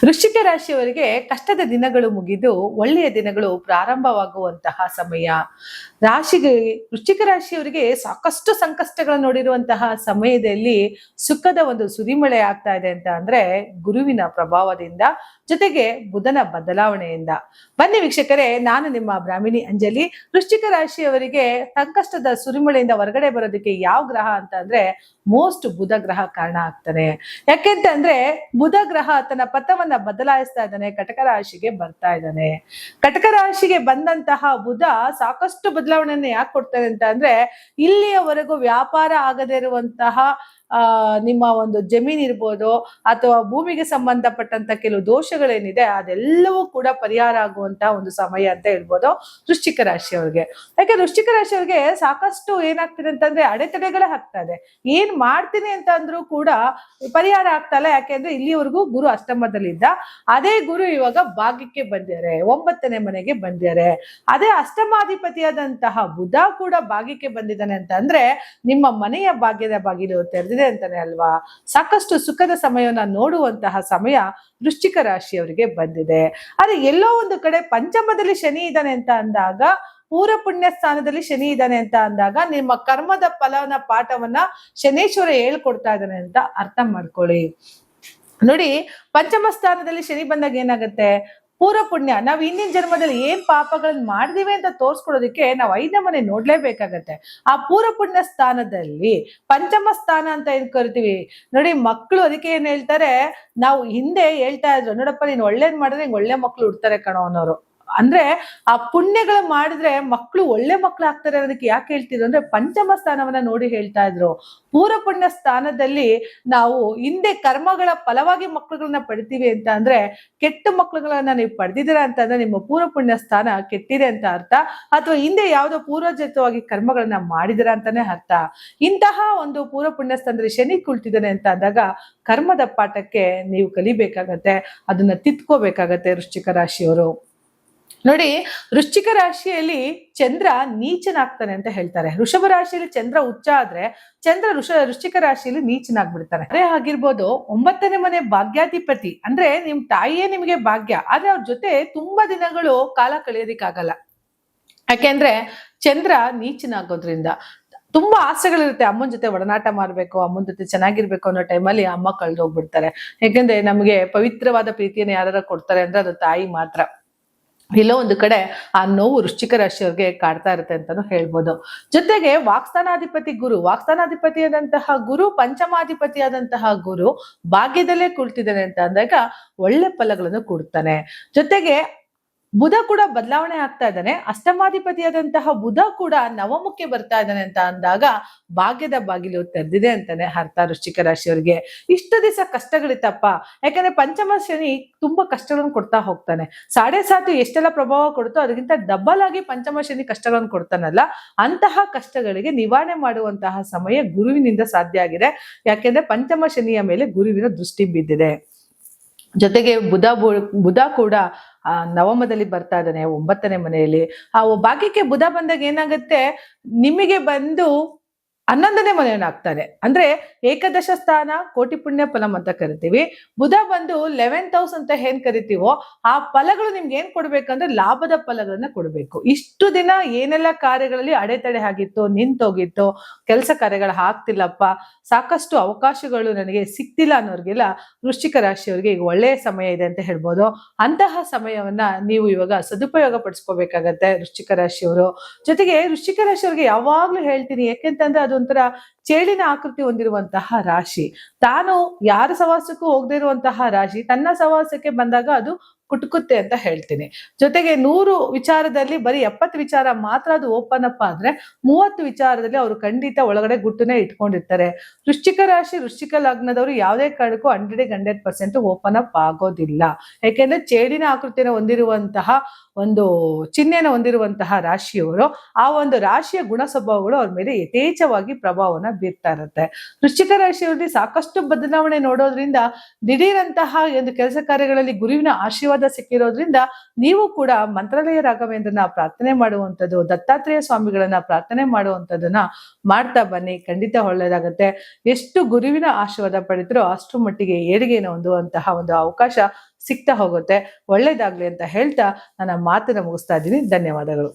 ವೃಶ್ಚಿಕ ರಾಶಿಯವರಿಗೆ ಕಷ್ಟದ ದಿನಗಳು ಮುಗಿದು ಒಳ್ಳೆಯ ದಿನಗಳು ಪ್ರಾರಂಭವಾಗುವಂತಹ ಸಮಯ. ವೃಶ್ಚಿಕ ರಾಶಿಯವರಿಗೆ ಸಾಕಷ್ಟು ಸಂಕಷ್ಟಗಳನ್ನು ನೋಡಿರುವಂತಹ ಸಮಯದಲ್ಲಿ ಸುಖದ ಒಂದು ಸುರಿಮಳೆ ಆಗ್ತಾ ಇದೆ ಅಂತ ಅಂದ್ರೆ ಗುರುವಿನ ಪ್ರಭಾವದಿಂದ, ಜೊತೆಗೆ ಬುಧನ ಬದಲಾವಣೆಯಿಂದ. ಬನ್ನಿ ವೀಕ್ಷಕರೇ, ನಾನು ನಿಮ್ಮ ಬ್ರಾಹ್ಮಿಣಿ ಅಂಜಲಿ. ವೃಶ್ಚಿಕ ರಾಶಿಯವರಿಗೆ ಸಂಕಷ್ಟದ ಸುರಿಮಳೆಯಿಂದ ಹೊರಗಡೆ ಬರೋದಕ್ಕೆ ಯಾವ ಗ್ರಹ ಅಂತ ಅಂದ್ರೆ ಮೋಸ್ಟ್ ಬುಧ ಗ್ರಹ ಕಾರಣ ಆಗ್ತಾನೆ. ಯಾಕೆಂತಂದ್ರೆ ಬುಧ ಗ್ರಹ ತನ್ನ ಪಥವನ್ನ ಬದಲಾಯಿಸ್ತಾ ಇದ್ದಾನೆ, ಕಟಕ ರಾಶಿಗೆ ಬರ್ತಾ ಇದ್ದಾನೆ. ಕಟಕ ರಾಶಿಗೆ ಬಂದಂತಹ ಬುಧ ಸಾಕಷ್ಟು ಬದಲಾವಣೆಯನ್ನು ಯಾಕೆ ಕೊಡ್ತಾರೆ ಅಂತ ಅಂದ್ರೆ, ಇಲ್ಲಿಯವರೆಗೂ ವ್ಯಾಪಾರ ಆಗದೇ ಇರುವಂತಹ ನಿಮ್ಮ ಒಂದು ಜಮೀನ್ ಇರ್ಬೋದು ಅಥವಾ ಭೂಮಿಗೆ ಸಂಬಂಧಪಟ್ಟಂತ ಕೆಲವು ದೋಷಗಳೇನಿದೆ ಅದೆಲ್ಲವೂ ಕೂಡ ಪರಿಹಾರ ಆಗುವಂತ ಒಂದು ಸಮಯ ಅಂತ ಹೇಳ್ಬೋದು ವೃಶ್ಚಿಕ ರಾಶಿಯವ್ರಿಗೆ. ಯಾಕೆ ವೃಶ್ಚಿಕ ರಾಶಿಯವ್ರಿಗೆ ಸಾಕಷ್ಟು ಏನಾಗ್ತಿದೆ ಅಂತಂದ್ರೆ ಅಡೆತಡೆಗಳೇ ಆಗ್ತಾ ಇದೆ. ಏನ್ ಮಾಡ್ತೀನಿ ಅಂತ ಅಂದ್ರೂ ಕೂಡ ಪರಿಹಾರ ಆಗ್ತಾ ಇಲ್ಲ. ಯಾಕೆಂದ್ರೆ ಇಲ್ಲಿವರೆಗೂ ಗುರು ಅಷ್ಟಮದಲ್ಲಿದ್ದ, ಅದೇ ಗುರು ಇವಾಗ ಭಾಗ್ಯಕ್ಕೆ ಬಂದಿದ್ದಾರೆ, 9ನೇ ಮನೆಗೆ ಬಂದಿದ್ದಾರೆ. ಅದೇ ಅಷ್ಟಮಾಧಿಪತಿಯಾದಂತಹ ಬುಧ ಕೂಡ ಭಾಗ್ಯಕ್ಕೆ ಬಂದಿದ್ದಾನೆ ಅಂತ ಅಂದ್ರೆ ನಿಮ್ಮ ಮನೆಯ ಭಾಗ್ಯದ ಬಾಗಿಲು ತೆರೆದಿದೆ ಅಂತಾನೆ ಅಲ್ವಾ. ಸಾಕಷ್ಟು ಸುಖದ ಸಮಯವನ್ನ ನೋಡುವಂತಹ ಸಮಯ ವೃಶ್ಚಿಕ ರಾಶಿಯವರಿಗೆ ಬಂದಿದೆ. ಆದ್ರೆ ಎಲ್ಲೋ ಒಂದು ಕಡೆ ಪಂಚಮದಲ್ಲಿ ಶನಿ ಇದ್ದಾನೆ ಅಂತ ಅಂದಾಗ, ಪೂರ್ವ ಪುಣ್ಯ ಸ್ಥಾನದಲ್ಲಿ ಶನಿ ಇದ್ದಾನೆ ಅಂತ ಅಂದಾಗ ನಿಮ್ಮ ಕರ್ಮದ ಫಲನ ಪಾಠವನ್ನ ಶನೇಶ್ವರ ಹೇಳ್ಕೊಡ್ತಾ ಇದ್ದಾನೆ ಅಂತ ಅರ್ಥ ಮಾಡ್ಕೊಳ್ಳಿ. ನೋಡಿ, ಪಂಚಮ ಸ್ಥಾನದಲ್ಲಿ ಶನಿ ಬಂದಾಗ ಏನಾಗುತ್ತೆ, ಪೂರ್ವ ಪುಣ್ಯ, ನಾವ್ ಹಿಂದಿನ ಜನ್ಮದಲ್ಲಿ ಏನ್ ಪಾಪಗಳನ್ನ ಮಾಡಿದಿವಿ ಅಂತ ತೋರ್ಸ್ಕೊಡೋದಕ್ಕೆ ನಾವು 5ನೇ ಮನೆ ನೋಡ್ಲೇಬೇಕಾಗತ್ತೆ. ಆ ಪೂರ್ವ ಪುಣ್ಯ ಸ್ಥಾನದಲ್ಲಿ ಪಂಚಮ ಸ್ಥಾನ ಅಂತ ಏನ್ ಕರಿತೀವಿ ನೋಡಿ, ಮಕ್ಕಳು ಅದಕ್ಕೆ ಏನ್ ಹೇಳ್ತಾರೆ, ನಾವು ಹಿಂದೆ ಹೇಳ್ತಾ ಇದ್ರು, ನೋಡಪ್ಪ ನೀನ್ ಒಳ್ಳೇದ್ ಮಾಡಿದ್ರೆ ಹಿಂಗ್ ಒಳ್ಳೆ ಮಕ್ಳು ಹುಡ್ತಾರೆ ಕಣೋ ಅನ್ನೋರು. ಅಂದ್ರೆ ಆ ಪುಣ್ಯಗಳು ಮಾಡಿದ್ರೆ ಮಕ್ಕಳು ಒಳ್ಳೆ ಮಕ್ಳು ಆಗ್ತಾರೆ ಅನ್ನೋದಕ್ಕೆ ಯಾಕೆ ಹೇಳ್ತಿದ್ರು ಅಂದ್ರೆ ಪಂಚಮ ಸ್ಥಾನವನ್ನ ನೋಡಿ ಹೇಳ್ತಾ ಇದ್ರು. ಪೂರ್ವ ಪುಣ್ಯ ಸ್ಥಾನದಲ್ಲಿ ನಾವು ಹಿಂದೆ ಕರ್ಮಗಳ ಫಲವಾಗಿ ಮಕ್ಳುಗಳನ್ನ ಪಡಿತೀವಿ ಅಂತ ಅಂದ್ರೆ, ಕೆಟ್ಟ ಮಕ್ಳುಗಳನ್ನ ನೀವು ಪಡೆದಿದ್ದೀರಾ ಅಂತಂದ್ರೆ ನಿಮ್ಮ ಪೂರ್ವ ಪುಣ್ಯ ಸ್ಥಾನ ಕೆಟ್ಟಿದೆ ಅಂತ ಅರ್ಥ, ಅಥವಾ ಹಿಂದೆ ಯಾವ್ದೋ ಪೂರ್ವಜತವಾಗಿ ಕರ್ಮಗಳನ್ನ ಮಾಡಿದಿರ ಅಂತಾನೆ ಅರ್ಥ. ಇಂತಹ ಒಂದು ಪೂರ್ವ ಪುಣ್ಯ ಸ್ಥಾನದಲ್ಲಿ ಶನಿ ಕುಳಿತಿದ್ದಾನೆ ಅಂತ ಅಂದಾಗ ಕರ್ಮದ ಪಾಠಕ್ಕೆ ನೀವು ಕಲಿಬೇಕಾಗತ್ತೆ, ಅದನ್ನ ತಿದ್ಕೋಬೇಕಾಗತ್ತೆ ವೃಶ್ಚಿಕ ರಾಶಿಯವರು. ನೋಡಿ, ವೃಶ್ಚಿಕ ರಾಶಿಯಲ್ಲಿ ಚಂದ್ರ ನೀಚನಾಗ್ತಾನೆ ಅಂತ ಹೇಳ್ತಾರೆ. ವೃಷಭ ರಾಶಿಯಲ್ಲಿ ಚಂದ್ರ ಉಚ್ಚ ಆದ್ರೆ ಚಂದ್ರ ವೃಶ್ಚಿಕ ರಾಶಿಯಲ್ಲಿ ನೀಚನಾಗ್ಬಿಡ್ತಾನೆ. ಅದೇ ಆಗಿರ್ಬೋದು 9ನೇ ಮನೆ ಭಾಗ್ಯಾಧಿಪತಿ ಅಂದ್ರೆ ನಿಮ್ ತಾಯಿಯೇ ನಿಮ್ಗೆ ಭಾಗ್ಯ, ಆದ್ರೆ ಅವ್ರ ಜೊತೆ ತುಂಬಾ ದಿನಗಳು ಕಾಲ ಕಳೆಯೋದಿಕ್ಕಾಗಲ್ಲ. ಯಾಕೆಂದ್ರೆ ಚಂದ್ರ ನೀಚನಾಗೋದ್ರಿಂದ ತುಂಬಾ ಆಸೆಗಳಿರುತ್ತೆ. ಅಮ್ಮನ ಜೊತೆ ಒಡನಾಟ ಮಾಡ್ಬೇಕು, ಅಮ್ಮನ ಜೊತೆ ಚೆನ್ನಾಗಿರ್ಬೇಕು ಅನ್ನೋ ಟೈಮಲ್ಲಿ ಅಮ್ಮ ಕಳೆದೋಗ್ಬಿಡ್ತಾರೆ. ಯಾಕೆಂದ್ರೆ ನಮ್ಗೆ ಪವಿತ್ರವಾದ ಪ್ರೀತಿಯನ್ನು ಯಾರು ಕೊಡ್ತಾರೆ ಅಂದ್ರೆ ಅದು ತಾಯಿ ಮಾತ್ರ. ಎಲ್ಲೋ ಒಂದು ಕಡೆ ಆ ನೋವು ವೃಶ್ಚಿಕ ರಾಶಿಯವ್ರಿಗೆ ಕಾಡ್ತಾ ಇರುತ್ತೆ ಅಂತಾನು ಹೇಳ್ಬೋದು. ಜೊತೆಗೆ ವಾಕ್ಸ್ಥಾನಾಧಿಪತಿ ಗುರು, ವಾಕ್ಸ್ಥಾನಾಧಿಪತಿಯಾದಂತಹ ಗುರು ಪಂಚಮಾಧಿಪತಿಯಾದಂತಹ ಗುರು ಭಾಗ್ಯದಲ್ಲೇ ಕುಳಿತಿದ್ದಾನೆ ಅಂತ ಅಂದಾಗ ಒಳ್ಳೆ ಫಲಗಳನ್ನು ಕೊಡ್ತಾನೆ. ಜೊತೆಗೆ ಬುಧ ಕೂಡ ಬದಲಾವಣೆ ಆಗ್ತಾ ಇದ್ದಾನೆ. ಅಷ್ಟಮಾಧಿಪತಿಯಾದಂತಹ ಬುಧ ಕೂಡ ನವಮಕ್ಕೆ ಬರ್ತಾ ಇದ್ದಾನೆ ಅಂತ ಅಂದಾಗ ಭಾಗ್ಯದ ಬಾಗಿಲು ತೆರೆದಿದೆ ಅಂತಾನೆ ಅರ್ಥ ವೃಶ್ಚಿಕ ರಾಶಿಯವರಿಗೆ. ಇಷ್ಟು ದಿವಸ ಕಷ್ಟಗಳಿತ್ತಪ್ಪ, ಯಾಕಂದ್ರೆ ಪಂಚಮ ಶನಿ ತುಂಬಾ ಕಷ್ಟಗಳನ್ನು ಕೊಡ್ತಾ ಹೋಗ್ತಾನೆ. 7.5 ಎಷ್ಟೆಲ್ಲ ಪ್ರಭಾವ ಕೊಡುತ್ತೋ ಅದಕ್ಕಿಂತ ಡಬಲ್ ಆಗಿ ಪಂಚಮ ಶನಿ ಕಷ್ಟಗಳನ್ನು ಕೊಡ್ತಾನಲ್ಲ, ಅಂತಹ ಕಷ್ಟಗಳಿಗೆ ನಿವಾರಣೆ ಮಾಡುವಂತಹ ಸಮಯ ಗುರುವಿನಿಂದ ಸಾಧ್ಯ ಆಗಿದೆ. ಯಾಕೆಂದ್ರೆ ಪಂಚಮ ಶನಿಯ ಮೇಲೆ ಗುರುವಿನ ದೃಷ್ಟಿ ಬಿದ್ದಿದೆ. ಜೊತೆಗೆ ಬುಧ ಕೂಡ ನವಮದಲ್ಲಿ ಬರ್ತಾ ಇದ್ದಾನೆ 9ನೇ ಮನೆಯಲ್ಲಿ. ಆ ಭಾಗ್ಯಕ್ಕೆ ಬುಧ ಬಂದಾಗ ಏನಾಗುತ್ತೆ, ನಿಮಗೆ ಬಂದು 11ನೇ ಮನೆಯನ್ನಾಗ್ತಾನೆ. ಅಂದ್ರೆ ಏಕದಶ ಸ್ಥಾನ ಕೋಟಿ ಪುಣ್ಯ ಫಲಂ ಅಂತ ಕರಿತೀವಿ. ಬುಧ ಬಂದು 11th house ಅಂತ ಏನ್ ಕರಿತೀವೋ ಆ ಫಲಗಳು ನಿಮ್ಗೆ ಏನ್ ಕೊಡ್ಬೇಕಂದ್ರೆ ಲಾಭದ ಫಲಗಳನ್ನ ಕೊಡ್ಬೇಕು. ಇಷ್ಟು ದಿನ ಏನೆಲ್ಲ ಕಾರ್ಯಗಳಲ್ಲಿ ಅಡೆತಡೆ ಆಗಿತ್ತು, ನಿಂತೋಗಿತ್ತು, ಕೆಲಸ ಕಾರ್ಯಗಳು ಆಗ್ತಿಲ್ಲಪ್ಪ, ಸಾಕಷ್ಟು ಅವಕಾಶಗಳು ನನಗೆ ಸಿಕ್ತಿಲ್ಲ ಅನ್ನೋರ್ಗೆಲ್ಲ ವೃಶ್ಚಿಕ ರಾಶಿಯವರಿಗೆ ಈಗ ಒಳ್ಳೆಯ ಸಮಯ ಇದೆ ಅಂತ ಹೇಳ್ಬೋದು. ಅಂತಹ ಸಮಯವನ್ನ ನೀವು ಇವಾಗ ಸದುಪಯೋಗ ಪಡಿಸ್ಕೋಬೇಕಾಗತ್ತೆ ವೃಶ್ಚಿಕ ರಾಶಿಯವರು. ಜೊತೆಗೆ ವೃಶ್ಚಿಕ ರಾಶಿಯವರಿಗೆ ಯಾವಾಗ್ಲೂ ಹೇಳ್ತೀನಿ, ಯಾಕೆಂತಂದ್ರೆ ಅದೊಂಥರ ಚೇಳಿನ ಆಕೃತಿ ಹೊಂದಿರುವಂತಹ ರಾಶಿ. ತಾನು ಯಾರ ಸವಾಸಕ್ಕೂ ಹೋಗದೇ ಇರುವಂತಹ ರಾಶಿ ತನ್ನ ಸವಾಸಕ್ಕೆ ಬಂದಾಗ ಅದು ಕುಟುಕುತ್ತೆ ಅಂತ ಹೇಳ್ತೀನಿ. ಜೊತೆಗೆ 100 ವಿಚಾರದಲ್ಲಿ ಬರೀ 70 ವಿಚಾರ ಮಾತ್ರ ಅದು ಓಪನ್ ಅಪ್ ಆದ್ರೆ 30 ವಿಚಾರದಲ್ಲಿ ಅವರು ಖಂಡಿತ ಒಳಗಡೆ ಗುಟ್ಟನ್ನೇ ಇಟ್ಕೊಂಡಿರ್ತಾರೆ. ವೃಶ್ಚಿಕ ರಾಶಿ ವೃಶ್ಚಿಕ ಲಗ್ನದವರು ಯಾವುದೇ ಕಾರಣಕ್ಕೂ 100% ಓಪನ್ ಅಪ್ ಆಗೋದಿಲ್ಲ. ಯಾಕೆಂದ್ರೆ ಚೇಡಿನ ಆಕೃತಿಯನ್ನು ಹೊಂದಿರುವಂತಹ ಒಂದು ಚಿಹ್ನೆಯನ್ನು ಹೊಂದಿರುವಂತಹ ರಾಶಿಯವರು, ಆ ಒಂದು ರಾಶಿಯ ಗುಣ ಸ್ವಭಾವಗಳು ಅವ್ರ ಮೇಲೆ ಯಥೇಚ್ಛವಾಗಿ ಪ್ರಭಾವನ ಬೀರ್ತಾ ಇರುತ್ತೆ. ವೃಶ್ಚಿಕ ರಾಶಿಯವರಿಗೆ ಸಾಕಷ್ಟು ಬದಲಾವಣೆ ನೋಡೋದ್ರಿಂದ, ದಿಢೀರಂತಹ ಒಂದು ಕೆಲಸ ಕಾರ್ಯಗಳಲ್ಲಿ ಗುರುವಿನ ಆಶೀರ್ವಾದ ಸಿಕ್ಕಿರೋದ್ರಿಂದ ನೀವು ಕೂಡ ಮಂತ್ರಾಲಯ ರಾಘವೇಂದ್ರನ ಪ್ರಾರ್ಥನೆ ಮಾಡುವಂಥದ್ದು, ದತ್ತಾತ್ರೇಯ ಸ್ವಾಮಿಗಳನ್ನ ಪ್ರಾರ್ಥನೆ ಮಾಡುವಂಥದ್ದನ್ನ ಮಾಡ್ತಾ ಬನ್ನಿ, ಖಂಡಿತ ಒಳ್ಳೆಯದಾಗತ್ತೆ. ಎಷ್ಟು ಗುರುವಿನ ಆಶೀರ್ವಾದ ಪಡೆದ್ರೂ ಅಷ್ಟು ಮಟ್ಟಿಗೆ ಏಳಿಗೆಯನ್ನು ಹೊಂದುವಂತಹ ಒಂದು ಅವಕಾಶ ಸಿಗ್ತಾ ಹೋಗುತ್ತೆ. ಒಳ್ಳೇದಾಗ್ಲಿ ಅಂತ ಹೇಳ್ತಾ ನನ್ನ ಮಾತನ್ನ ಮುಗಿಸ್ತಾ ಇದ್ದೀನಿ. ಧನ್ಯವಾದಗಳು.